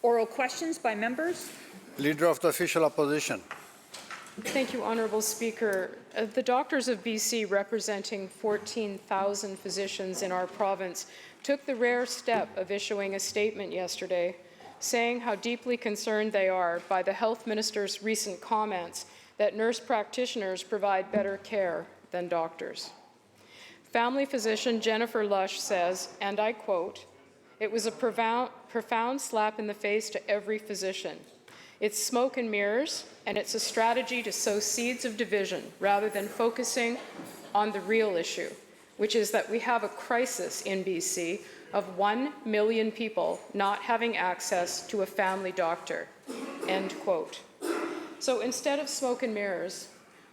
Oral questions by members. Leader of the Official Opposition. Thank you, Honourable Speaker. The Doctors of BC, representing 14,000 physicians in our province, took the rare step of issuing a statement yesterday saying how deeply concerned they are by the Health Minister's recent comments that nurse practitioners provide better care than doctors. Family physician Jennifer Lush says, and I quote, "It was a profound slap in the face to every physician. It's smoke and mirrors, and it's a strategy to sow seeds of division rather than focusing on the real issue, which is that we have a crisis in BC of 1 million people not having access to a family doctor," end quote. So instead of smoke and mirrors,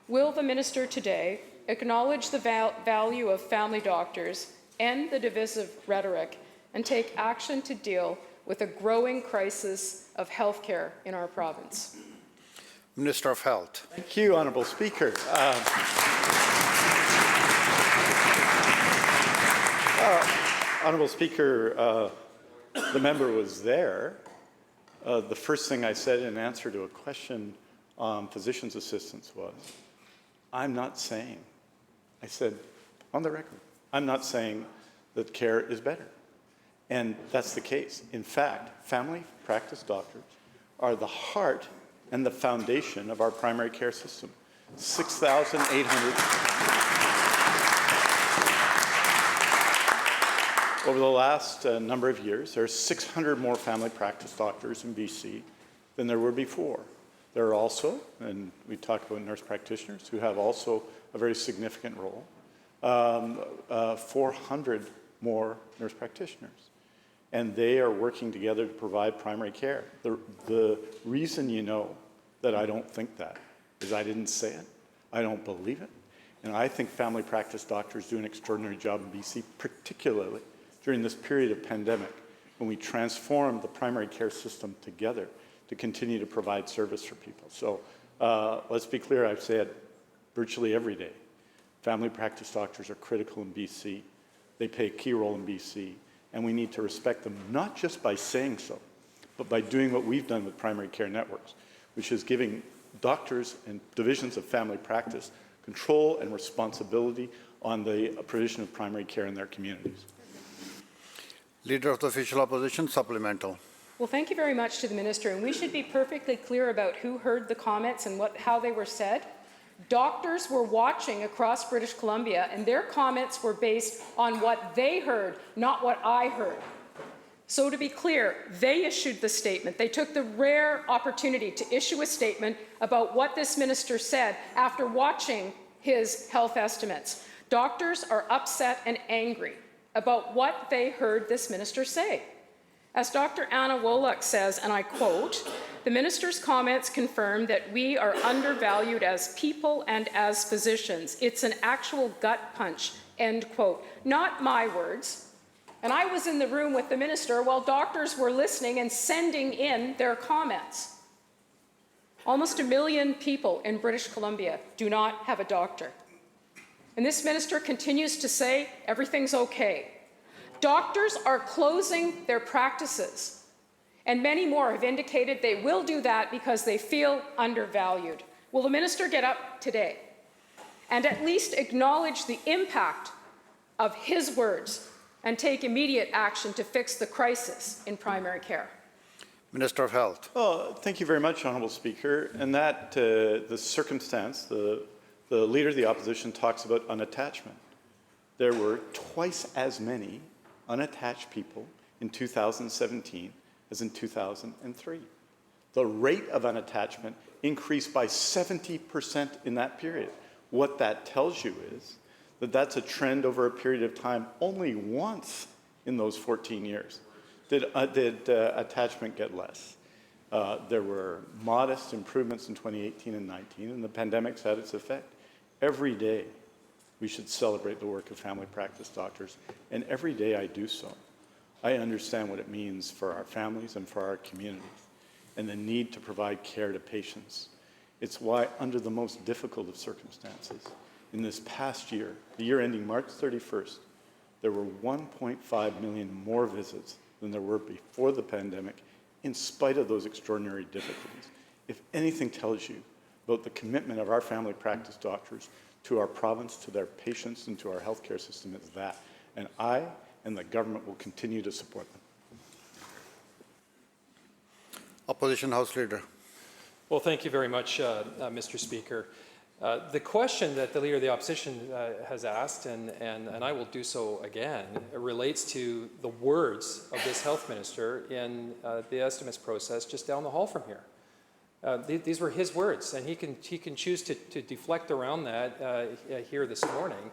will the minister today acknowledge the value of family doctors, end the divisive rhetoric, and take action to deal with a growing crisis of healthcare in our province? Minister of Health. Thank you, Honourable Speaker. Honourable Speaker, the member was there. The first thing I said in answer to a question on physician's assistants was, I'm not saying, I said on the record, I'm not saying that care is better. And that's the case. In fact, family practice doctors are the heart and the foundation of our primary care system. 6,800. Over the last number of years, there are 600 more family practice doctors in BC than there were before. There are also, and we talked about nurse practitioners who have also a very significant role, 400 more nurse practitioners. And they are working together to provide primary care. The reason you know that I don't think that is I didn't say it, I don't believe it, and I think family practice doctors do an extraordinary job in BC, particularly during this period of pandemic, when we transformed the primary care system together to continue to provide service for people. So let's be clear, I've said virtually every day, family practice doctors are critical in BC. They play a key role in BC. And we need to respect them, not just by saying so, but by doing what we've done with primary care networks, which is giving doctors and divisions of family practice control and responsibility on the provision of primary care in their communities. Leader of the Official Opposition, supplemental. Well, thank you very much to the minister. And we should be perfectly clear about who heard the comments and how they were said. Doctors were watching across British Columbia, and their comments were based on what they heard, not what I heard. So to be clear, they issued the statement. They took the rare opportunity to issue a statement about what this minister said after watching his health estimates. Doctors are upset and angry about what they heard this minister say. As Dr. Anna Wolak says, and I quote, "The minister's comments confirm that we are undervalued as people and as physicians. It's an actual gut punch," end quote. Not my words. And I was in the room with the minister while doctors were listening and sending in their comments. Almost 1 million people in British Columbia do not have a doctor. And this minister continues to say everything's okay. Doctors are closing their practices, and many more have indicated they will do that because they feel undervalued. Will the minister get up today and at least acknowledge the impact of his words and take immediate action to fix the crisis in primary care? Minister of Health. Well, thank you very much, Honourable Speaker. And that the circumstance, the Leader of the Opposition talks about unattachment. There were twice as many unattached people in 2017 as in 2003. The rate of unattachment increased by 70% in that period. What that tells you is that that's a trend over a period of time. Only once in those 14 years did attachment get less. There were modest improvements in 2018 and 19, and the pandemic's had its effect. Every day, we should celebrate the work of family practice doctors, and every day I do so. I understand what it means for our families and for our communities, and the need to provide care to patients. It's why, under the most difficult of circumstances, in this past year, the year ending March 31st, there were 1.5 million more visits than there were before the pandemic in spite of those extraordinary difficulties. If anything tells you about the commitment of our family practice doctors to our province, to their patients, and to our healthcare system, it's that. And I and the government will continue to support them. Opposition House Leader. Well, thank you very much, Mr. Speaker. The question that the Leader of the Opposition has asked, and I will do so again, relates to the words of this Health Minister in the estimates process just down the hall from here. These were his words, and he can choose to deflect around that here this morning.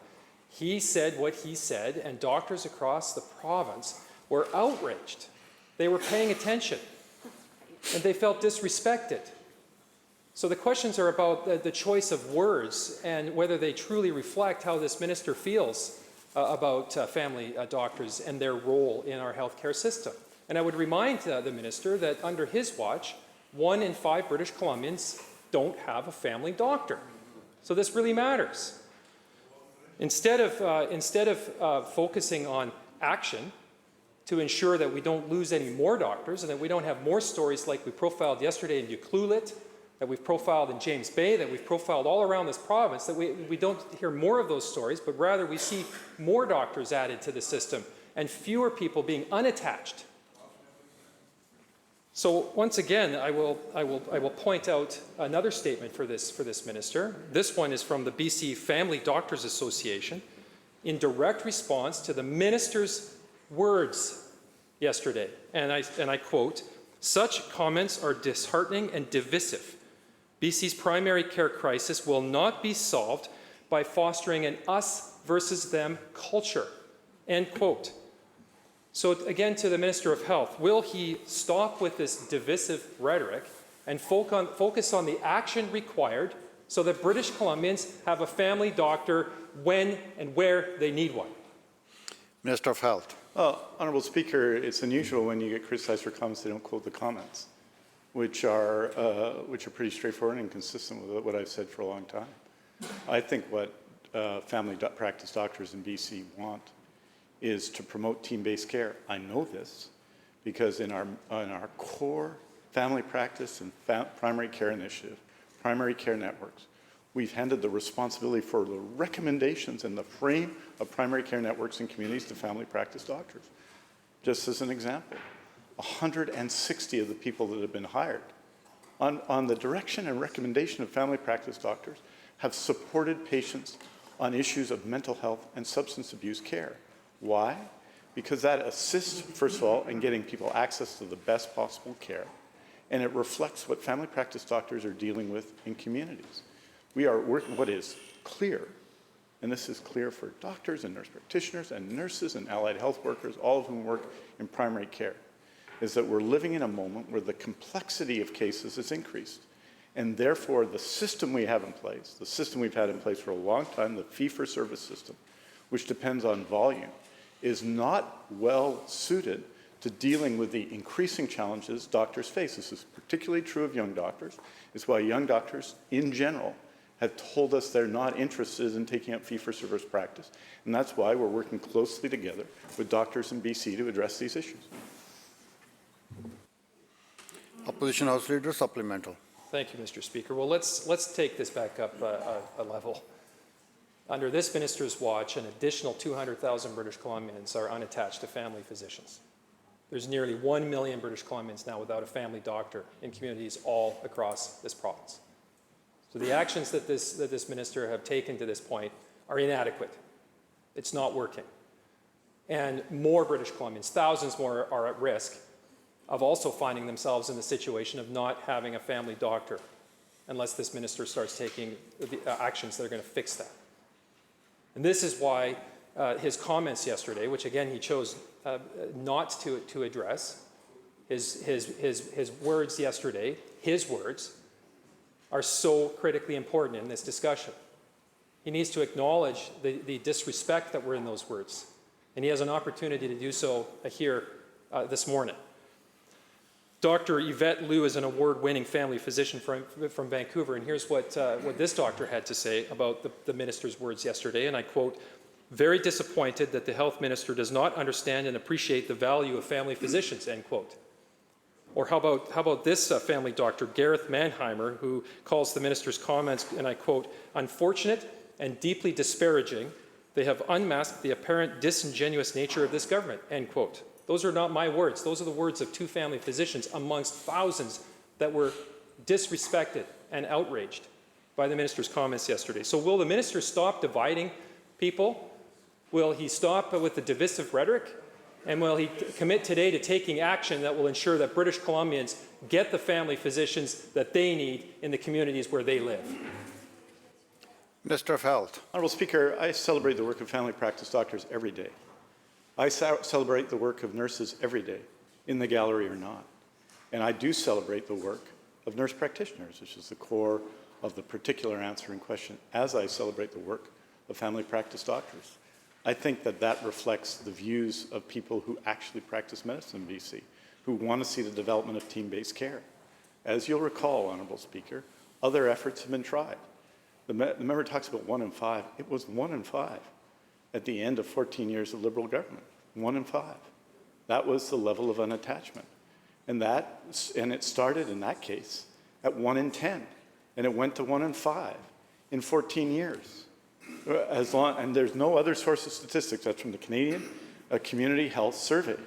He said what he said, and doctors across the province were outraged. They were paying attention, and they felt disrespected. So the questions are about the choice of words and whether they truly reflect how this minister feels about family doctors and their role in our healthcare system. And I would remind the minister that under his watch, 1 in 5 British Columbians don't have a family doctor. So this really matters. Instead of focusing on action to ensure that we don't lose any more doctors and that we don't have more stories like we profiled yesterday in Ucluelet, that we've profiled in James Bay, that we've profiled all around this province, that we don't hear more of those stories, but rather we see more doctors added to the system and fewer people being unattached. So once again, I will point out another statement for this minister. This one is from the BC Family Doctors Association in direct response to the minister's words yesterday. And I quote, "Such comments are disheartening and divisive. BC's primary care crisis will not be solved by fostering an us versus them culture." End quote. So again, to the Minister of Health, will he stop with this divisive rhetoric and focus on the action required so that British Columbians have a family doctor when and where they need one? Minister of Health. Honourable Speaker, it's unusual when you get criticized for comments, they don't quote the comments, which are pretty straightforward and consistent with what I've said for a long time. I think what family practice doctors in BC want is to promote team-based care. I know this because in our core family practice and primary care initiative, primary care networks, we've handed the responsibility for the recommendations and the frame of primary care networks and communities to family practice doctors. Just as an example, 160 of the people that have been hired on the direction and recommendation of family practice doctors have supported patients on issues of mental health and substance abuse care. Why? Because that assists, first of all, in getting people access to the best possible care, and it reflects what family practice doctors are dealing with in communities. We are working, what is clear, and this is clear for doctors and nurse practitioners and nurses and allied health workers, all of whom work in primary care, is that we're living in a moment where the complexity of cases has increased. And therefore, the system we have in place, the system we've had in place for a long time, the fee-for-service system, which depends on volume, is not well suited to dealing with the increasing challenges doctors face. This is particularly true of young doctors. It's why young doctors, in general, have told us they're not interested in taking up fee-for-service practice. And that's why we're working closely together with doctors in BC to address these issues. Opposition House Leader, supplemental. Thank you, Mr. Speaker. Well, let's take this back up a level. Under this minister's watch, an additional 200,000 British Columbians are unattached to family physicians. There's nearly 1 million British Columbians now without a family doctor in communities all across this province. So the actions that this minister have taken to this point are inadequate. It's not working. And more British Columbians, thousands more, are at risk of also finding themselves in the situation of not having a family doctor unless this minister starts taking the actions that are going to fix that. And this is why his comments yesterday, which again he chose not to address, his words yesterday, his words, are so critically important in this discussion. He needs to acknowledge the disrespect that were in those words. And he has an opportunity to do so here this morning. Dr. Yvette Liu is an award-winning family physician from Vancouver, and here's what this doctor had to say about the minister's words yesterday, and I quote, "Very disappointed that the health minister does not understand and appreciate the value of family physicians," end quote. Or how about this family doctor, Gareth Mannheimer, who calls the minister's comments, and I quote, "unfortunate and deeply disparaging. They have unmasked the apparent disingenuous nature of this government," end quote. Those are not my words. Those are the words of two family physicians amongst thousands that were disrespected and outraged by the minister's comments yesterday. So will the minister stop dividing people? Will he stop with the divisive rhetoric? And will he commit today to taking action that will ensure that British Columbians get the family physicians that they need in the communities where they live? Minister of Health. Honourable Speaker, I celebrate the work of family practice doctors every day. I celebrate the work of nurses every day, in the gallery or not. And I do celebrate the work of nurse practitioners, which is the core of the particular answer in question, as I celebrate the work of family practice doctors. I think that that reflects the views of people who actually practice medicine in BC, who want to see the development of team-based care. As you'll recall, Honourable Speaker, other efforts have been tried. The member talks about 1 in 5. It was 1 in 5 at the end of 14 years of Liberal government. 1 in 5. That was the level of unattachment. And it started in that case at 1 in 10, and it went to 1 in 5 in 14 years. And there's no other source of statistics. That's from the Canadian Community Health Survey.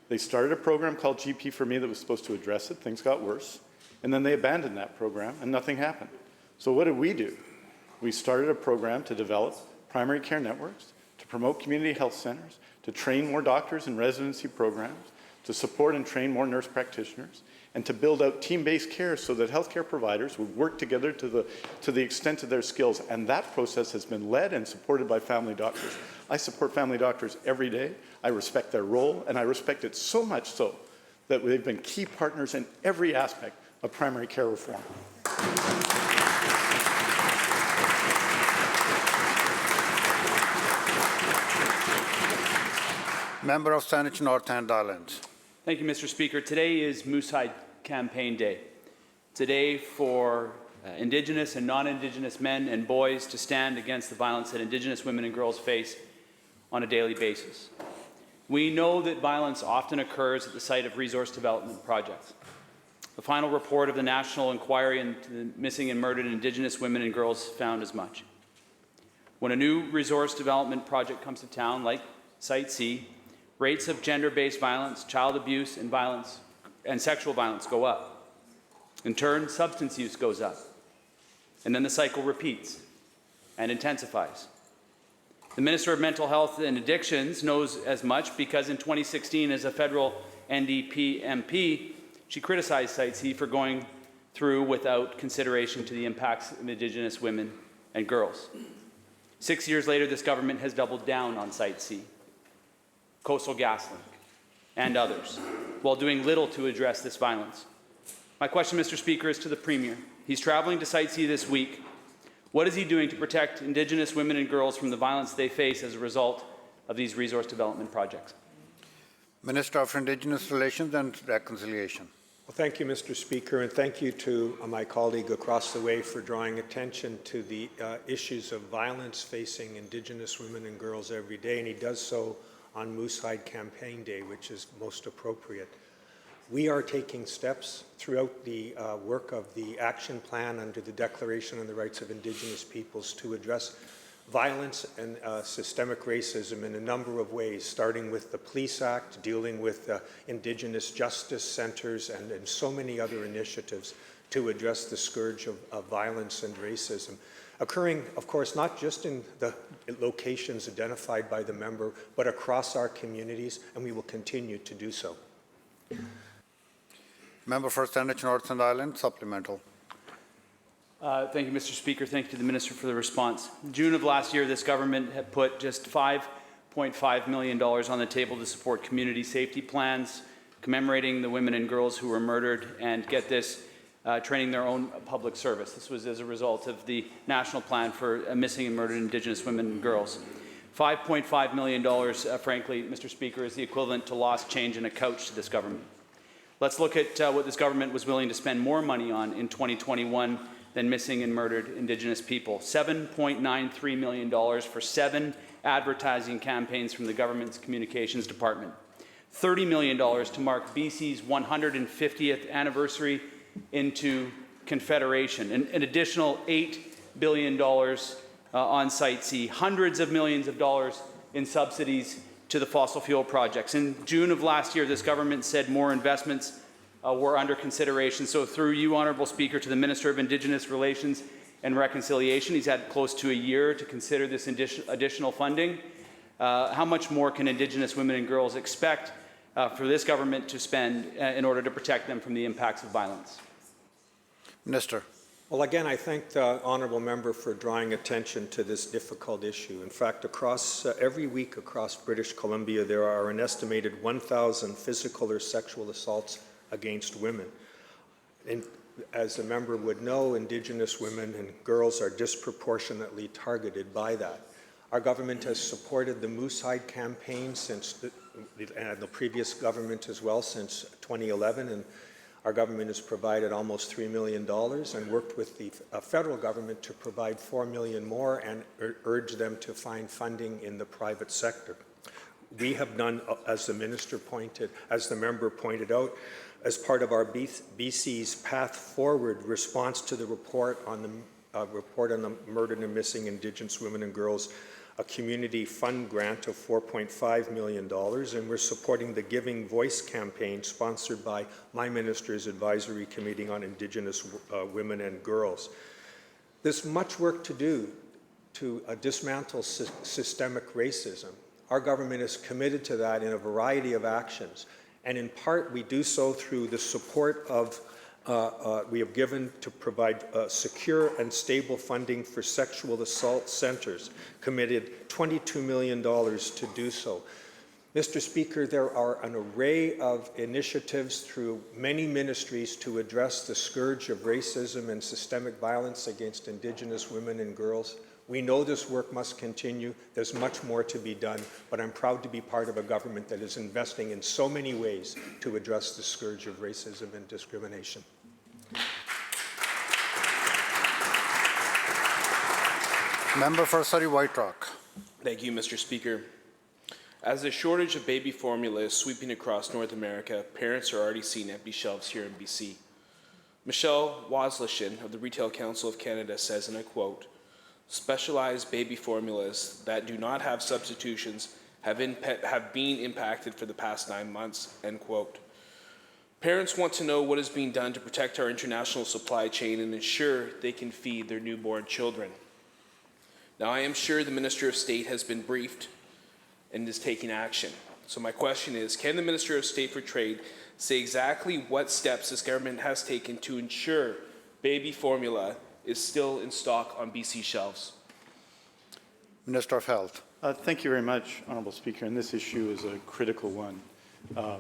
They started a program called GP for Me that was supposed to address it. Things got worse. And then they abandoned that program, and nothing happened. So what did we do? We started a program to develop primary care networks, to promote community health centers, to train more doctors in residency programs, to support and train more nurse practitioners, and to build out team-based care so that healthcare providers would work together to the extent of their skills. And that process has been led and supported by family doctors. I support family doctors every day. I respect their role, and I respect it so much so that they've been key partners in every aspect of primary care reform. Member of Saanich North and Islands. Thank you, Mr. Speaker. Today is Moose Hide Campaign Day. It's a day for Indigenous and non-Indigenous men and boys to stand against the violence that Indigenous women and girls face on a daily basis. We know that violence often occurs at the site of resource development projects. The final report of the National Inquiry into the Missing and Murdered Indigenous Women and Girls found as much. When a new resource development project comes to town, like Site C, rates of gender-based violence, child abuse, and sexual violence go up. In turn, substance use goes up. And then the cycle repeats and intensifies. The Minister of Mental Health and Addictions knows as much because in 2016, as a federal NDP MP, she criticized Site C for going through without consideration to the impacts of Indigenous women and girls. 6 years later, this government has doubled down on Site C, Coastal GasLink, and others, while doing little to address this violence. My question, Mr. Speaker, is to the Premier. He's traveling to Site C this week. What is he doing to protect Indigenous women and girls from the violence they face as a result of these resource development projects? Minister of Indigenous Relations and Reconciliation. Well, thank you, Mr. Speaker, and thank you to my colleague across the way for drawing attention to the issues of violence facing Indigenous women and girls every day, and he does so on Moose Hide Campaign Day, which is most appropriate. We are taking steps throughout the work of the action plan under the Declaration on the Rights of Indigenous Peoples to address violence and systemic racism in a number of ways, starting with the Police Act, dealing with Indigenous Justice Centers, and so many other initiatives to address the scourge of violence and racism, occurring, of course, not just in the locations identified by the member, but across our communities, and we will continue to do so. Member for Saanich North and Islands, supplemental. Thank you, Mr. Speaker. Thank you to the Minister for the response. In June of last year, this government had put just $5.5 million on the table to support community safety plans, commemorating the women and girls who were murdered, and get this, training their own public service. This was as a result of the national plan for missing and murdered Indigenous women and girls. $5.5 million, frankly, Mr. Speaker, is the equivalent to lost change in a couch to this government. Let's look at what this government was willing to spend more money on in 2021 than missing and murdered Indigenous people. $7.93 million for 7 advertising campaigns from the government's communications department. $30 million to mark BC's 150th anniversary into Confederation, an additional $8 billion on Site C, hundreds of millions of dollars in subsidies to the fossil fuel projects. In June of last year, this government said more investments were under consideration. So through you, Honourable Speaker, to the Minister of Indigenous Relations and Reconciliation, he's had close to a year to consider this additional funding. How much more can Indigenous women and girls expect for this government to spend in order to protect them from the impacts of violence? Minister. Well, again, I thank the honourable member for drawing attention to this difficult issue. In fact, every week across British Columbia, there are an estimated 1,000 physical or sexual assaults against women. And as the member would know, Indigenous women and girls are disproportionately targeted by that. Our government has supported the Moose Hide campaign since the previous government as well since 2011, and our government has provided almost $3 million and worked with the federal government to provide $4 million more and urge them to find funding in the private sector. We have done, as the member pointed out, as part of our BC's Path Forward response to the report on the murdered and missing Indigenous women and girls, a community fund grant of $4.5 million, and we're supporting the Giving Voice campaign sponsored by my minister's advisory committee on Indigenous women and girls. There's much work to do to dismantle systemic racism. Our government is committed to that in a variety of actions, and in part we do so through the support of we have given to provide secure and stable funding for sexual assault centres, committed $22 million to do so. Mr. Speaker, there are an array of initiatives through many ministries to address the scourge of racism and systemic violence against Indigenous women and girls. We know this work must continue. There's much more to be done, but I'm proud to be part of a government that is investing in so many ways to address the scourge of racism and discrimination. Member for Surrey White Rock. Thank you, Mr. Speaker. As the shortage of baby formula is sweeping across North America, parents are already seeing empty shelves here in BC. Michelle Waslishin of the Retail Council of Canada says, and I quote, "Specialized baby formulas that do not have substitutions have been impacted for the past 9 months," end quote. Parents want to know what is being done to protect our international supply chain and ensure they can feed their newborn children. Now, I am sure the Minister of State has been briefed and is taking action. So my question is, can the Minister of State for Trade say exactly what steps this government has taken to ensure baby formula is still in stock on BC shelves? Minister of Health. Thank you very much, Honourable Speaker, and this issue is a critical one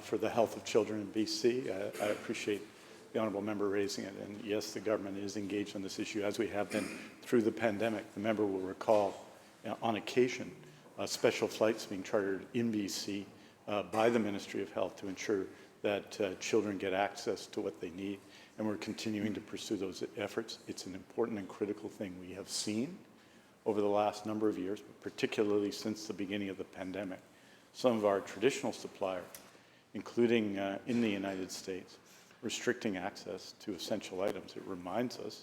for the health of children in BC. I appreciate the honourable member raising it, and yes, the government is engaged on this issue as we have been through the pandemic. The member will recall, on occasion, special flights being chartered in BC by the Ministry of Health to ensure that children get access to what they need, and we're continuing to pursue those efforts. It's an important and critical thing we have seen over the last number of years, but particularly since the beginning of the pandemic. Some of our traditional suppliers, including in the United States, restricting access to essential items. It reminds us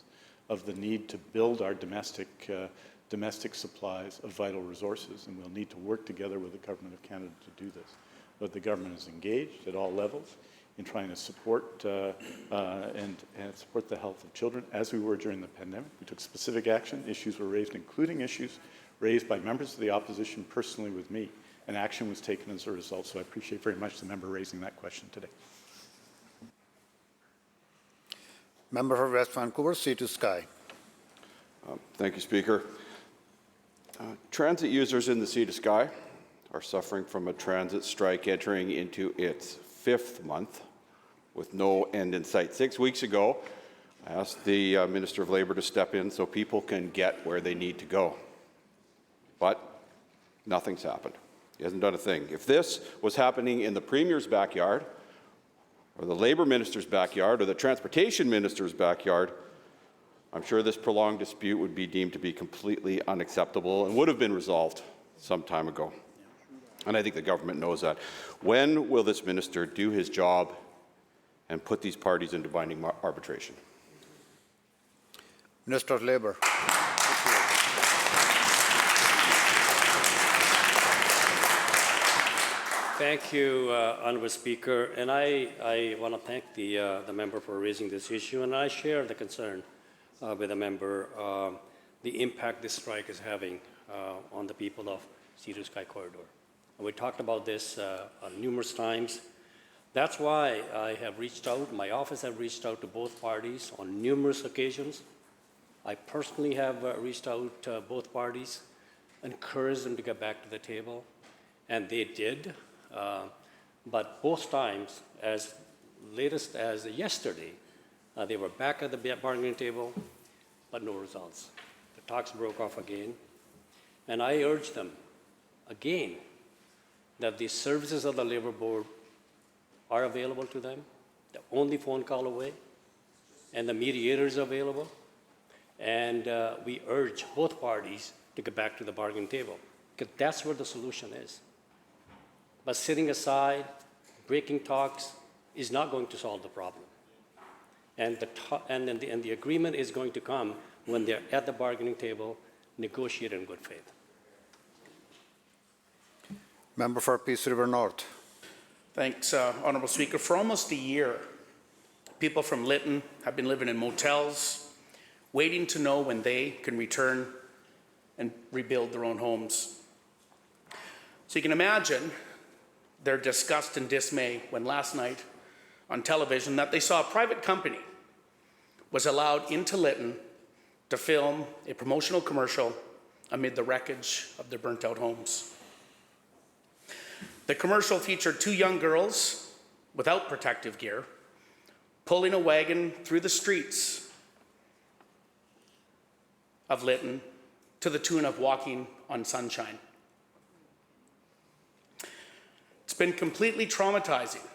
of the need to build our domestic supplies of vital resources, and we'll need to work together with the Government of Canada to do this. But the government is engaged at all levels in trying to support and support the health of children, as we were during the pandemic. We took specific action. Issues were raised, including issues raised by members of the opposition personally with me, and action was taken as a result. So I appreciate very much the member raising that question today. Member for West Vancouver, Sea to Sky. Thank you, Speaker. Transit users in the Sea to Sky are suffering from a transit strike entering into its 5th month with no end in sight. 6 weeks ago, I asked the Minister of Labour to step in so people can get where they need to go. But nothing's happened. He hasn't done a thing. If this was happening in the Premier's backyard, or the Labour Minister's backyard, or the Transportation Minister's backyard, I'm sure this prolonged dispute would be deemed to be completely unacceptable and would have been resolved some time ago. and I think the government knows that. When will this minister do his job and put these parties into binding arbitration? Minister of Labour. Thank you, Honourable Speaker, and I want to thank the member for raising this issue, and I share the concern with the member, the impact this strike is having on the people of Sea to Sky Corridor. And we talked about this numerous times. That's why I have reached out, my office have reached out to both parties on numerous occasions. I personally have reached out to both parties, encouraged them to get back to the table, and they did. But both times, as latest as yesterday, they were back at the bargaining table, but no results. The talks broke off again, and I urged them again that the services of the Labour Board are available to them, the only phone call away, and the mediator is available. And we urge both parties to get back to the bargaining table, because that's where the solution is. But sitting aside, breaking talks, is not going to solve the problem. And the agreement is going to come when they're at the bargaining table, negotiate in good faith. Member for Peace River North. Thanks, Honourable Speaker. For almost a year, people from Lytton have been living in motels, waiting to know when they can return and rebuild their own homes. So you can imagine their disgust and dismay when last night on television that they saw a private company was allowed into Lytton to film a promotional commercial amid the wreckage of their burnt-out homes. The commercial featured two young girls without protective gear pulling a wagon through the streets of Lytton to the tune of Walking on Sunshine. It's been completely traumatizing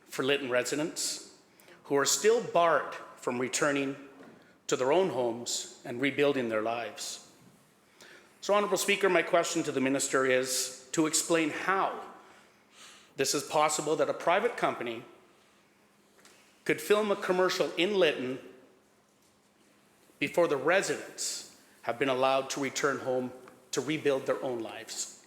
for Lytton residents who are still barred from returning to their own homes and rebuilding their lives. So, Honourable Speaker, my question to the Minister is to explain how this is possible that a private company could film a commercial in Lytton before the residents have been allowed to return home to rebuild their own lives.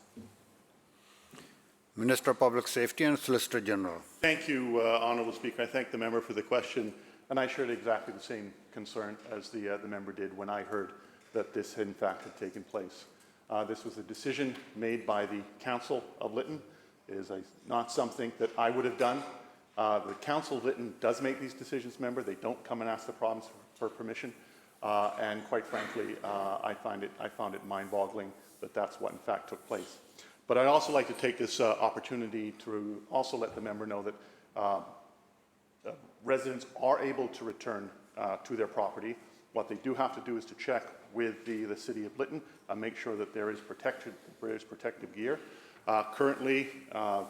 Minister of Public Safety and Solicitor General. Thank you, Honourable Speaker. I thank the member for the question, and I shared exactly the same concern as the member did when I heard that this in fact had taken place. This was a decision made by the Council of Lytton. It is not something that I would have done. The Council of Lytton does make these decisions, member. They don't come and ask the province for permission. And quite frankly, I found it mind-boggling that that's what in fact took place. But I'd also like to take this opportunity to also let the member know that residents are able to return to their property. What they do have to do is to check with the City of Lytton and make sure that there is protective gear. Currently,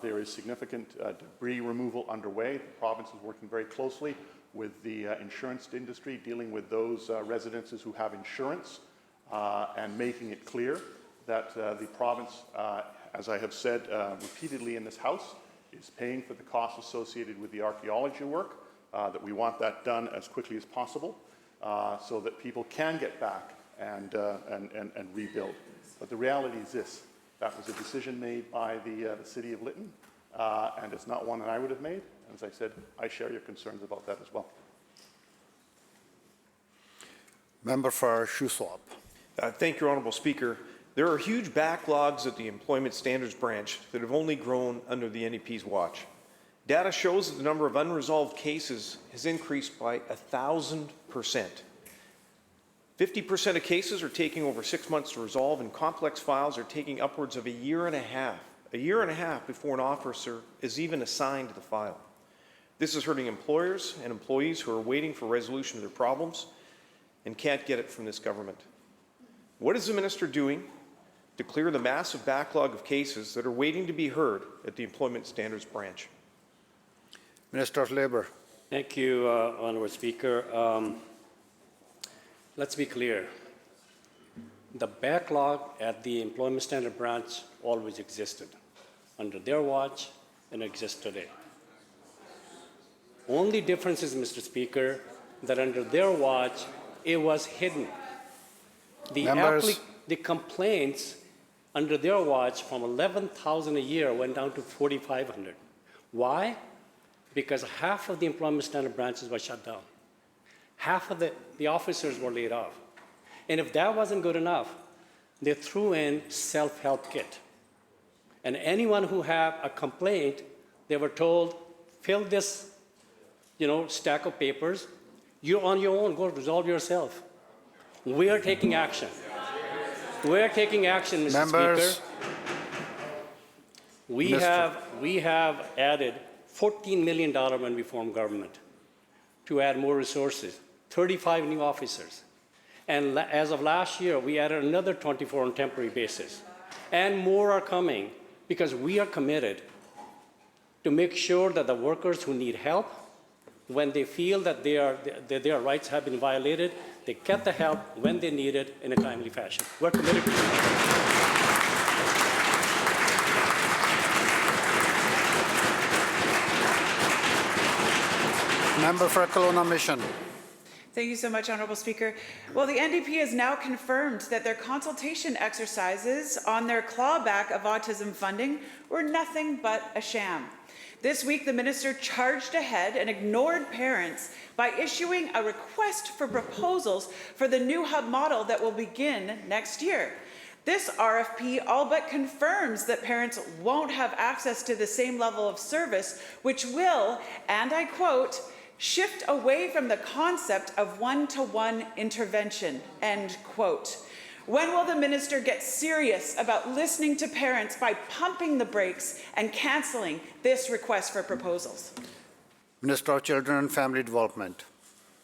there is significant debris removal underway. The province is working very closely with the insurance industry, dealing with those residences who have insurance and making it clear that the province, as I have said repeatedly in this House, is paying for the costs associated with the archaeology work, that we want that done as quickly as possible so that people can get back and rebuild. But the reality is this. That was a decision made by the City of Lytton, and it's not one that I would have made. As I said, I share your concerns about that as well. Member for Shuswap. Thank you, Honourable Speaker. There are huge backlogs at the Employment Standards Branch that have only grown under the NDP's watch. Data shows that the number of unresolved cases has increased by 1,000%. 50% of cases are taking over 6 months to resolve, and complex files are taking upwards of a year and a half before an officer is even assigned to the file. This is hurting employers and employees who are waiting for resolution of their problems and can't get it from this government. What is the minister doing to clear the massive backlog of cases that are waiting to be heard at the Employment Standards Branch? Minister of Labour. Thank you, Honourable Speaker. Let's be clear. The backlog at the Employment Standard Branch always existed. under their watch and exists today. Only difference is, Mr. Speaker, that under their watch, it was hidden. Members. The complaints under their watch from 11,000 a year went down to 4,500. Why? Because half of the employment standard branches were shut down. Half of the officers were laid off. And if that wasn't good enough, they threw in self-help kit. And anyone who had a complaint, they were told, fill this, stack of papers. You're on your own. Go resolve yourself. We are taking action. We're taking action, Mr. Members. Speaker. We have added $14 million when we formed government to add more resources, 35 new officers. And as of last year, we added another 24 on temporary basis. And more are coming because we are committed to make sure that the workers who need help, when they feel that their rights have been violated, they get the help when they need it in a timely fashion. We're committed to that. Member for Kelowna Mission. Thank you so much, Honourable Speaker. Well, the NDP has now confirmed that their consultation exercises on their clawback of autism funding were nothing but a sham. This week, the minister charged ahead and ignored parents by issuing a request for proposals for the new hub model that will begin next year. This RFP all but confirms that parents won't have access to the same level of service, which will, and I quote, shift away from the concept of one-to-one intervention, end quote. When will the minister get serious about listening to parents by pumping the brakes and cancelling this request for proposals? Minister of Children and Family Development.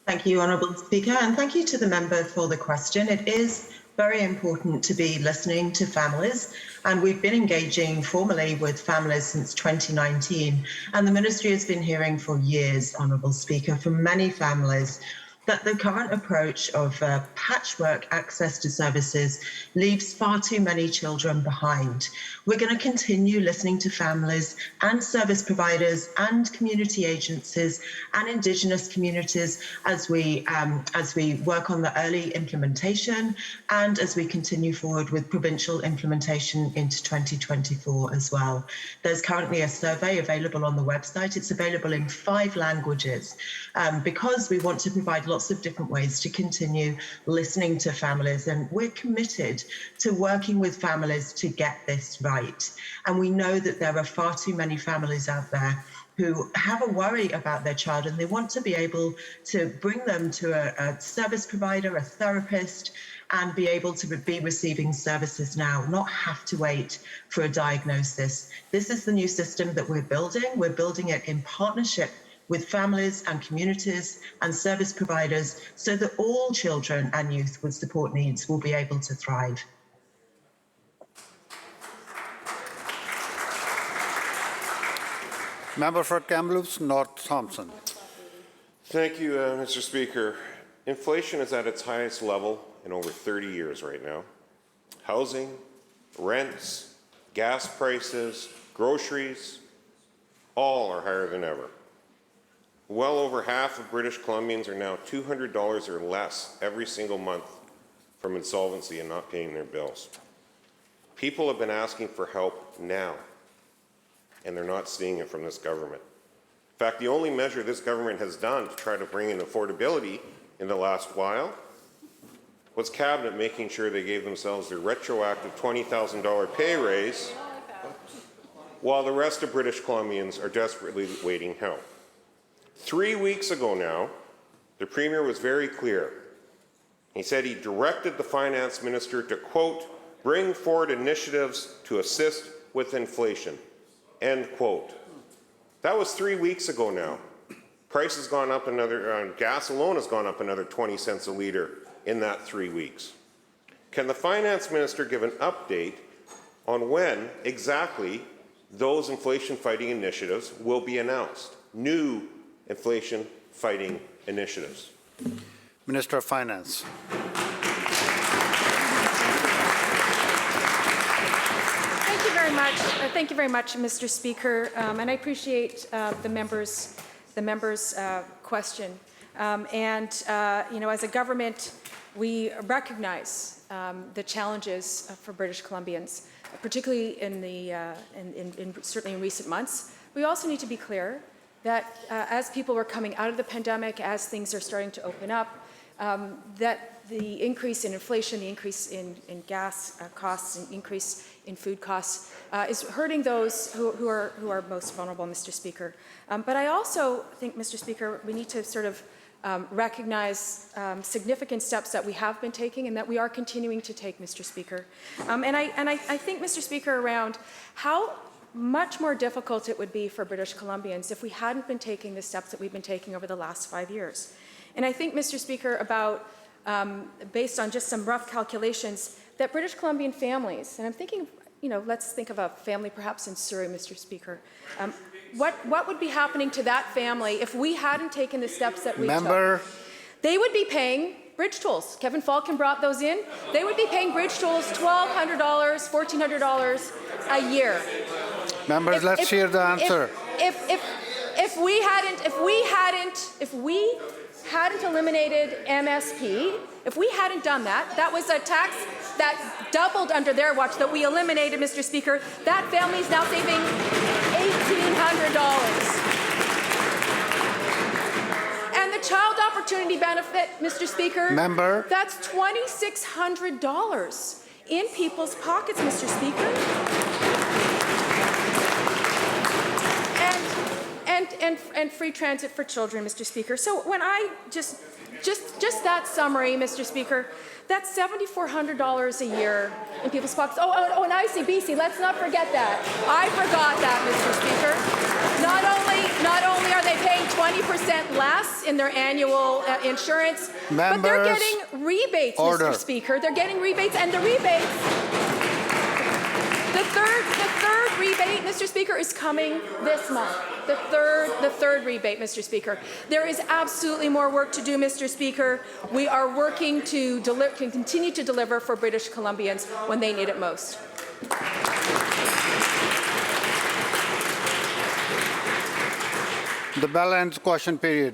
Thank you, Honourable Speaker, and thank you to the member for the question. It is very important to be listening to families, and we've been engaging formally with families since 2019, and the Ministry has been hearing for years, Honourable Speaker, from many families that the current approach of patchwork access to services leaves far too many children behind. We're going to continue listening to families and service providers and community agencies and Indigenous communities as we work on the early implementation and as we continue forward with provincial implementation into 2024 as well. There's currently a survey available on the website. It's available in 5 languages because we want to provide lots of different ways to continue listening to families, and we're committed to working with families to get this right. And we know that there are far too many families out there who have a worry about their child and they want to be able to bring them to a service provider, a therapist, and be able to be receiving services now, not have to wait for a diagnosis. This is the new system that we're building. We're building it in partnership with families and communities and service providers so that all children and youth with support needs will be able to thrive. Member for Kamloops North Thompson. Thank you, Mr. Speaker. Inflation is at its highest level in over 30 years right now. Housing, rents, gas prices, groceries, all are higher than ever. Well over half of British Columbians are now $200 or less every single month from insolvency and not paying their bills. People have been asking for help now, and they're not seeing it from this government. In fact, the only measure this government has done to try to bring in affordability in the last while was Cabinet making sure they gave themselves their retroactive $20,000 pay raise, while the rest of British Columbians are desperately waiting help. 3 weeks ago now, the Premier was very clear. He said he directed the Finance Minister to, quote, bring forward initiatives to assist with inflation, end quote. That was 3 weeks ago now. Price has gone up another, gas alone has gone up another 20 cents a litre in that 3 weeks. Can the Finance Minister give an update on when exactly those inflation-fighting initiatives will be announced? New inflation-fighting initiatives. Minister of Finance. Thank you very much. Thank you very much, Mr. Speaker, and I appreciate the member's question. As a government, we recognize the challenges for British Columbians, particularly certainly in recent months. We also need to be clear that as people are coming out of the pandemic, as things are starting to open up, that the increase in inflation, the increase in gas costs, and increase in food costs is hurting those who are most vulnerable, Mr. Speaker. But I also think, Mr. Speaker, we need to sort of recognize significant steps that we have been taking and that we are continuing to take, Mr. Speaker. And I think, Mr. Speaker, around how much more difficult it would be for British Columbians if we hadn't been taking the steps that we've been taking over the last 5 years. And I think, Mr. Speaker, about, based on just some rough calculations, that British Columbian families, and I'm thinking, let's think of a family perhaps in Surrey, Mr. Speaker. What would be happening to that family if we hadn't taken the steps that we took? They would be paying bridge tolls. Kevin Falcon brought those in. They would be paying bridge tolls $1,200, $1,400 a year. Members, let's hear the answer. If we hadn't eliminated MSP, if we hadn't done that, that was a tax that doubled under their watch that we eliminated, Mr. Speaker. That family is now saving $1,800. And the child opportunity benefit, Mr. Speaker, that's $2,600 in people's pockets, Mr. Speaker. And free transit for children, Mr. Speaker. So when I just that summary, Mr. Speaker, that's $7,400 a year in people's pockets. Oh, and ICBC, let's not forget that. I forgot that, Mr. Speaker. Not only are they paying 20% less in their annual insurance, but they're getting rebates, Mr. Speaker. They're getting rebates, and the rebates. The third rebate, Mr. Speaker, is coming this month. The third rebate, Mr. Speaker. There is absolutely more work to do, Mr. Speaker. We are working to continue to deliver for British Columbians when they need it most. The bell ends question period.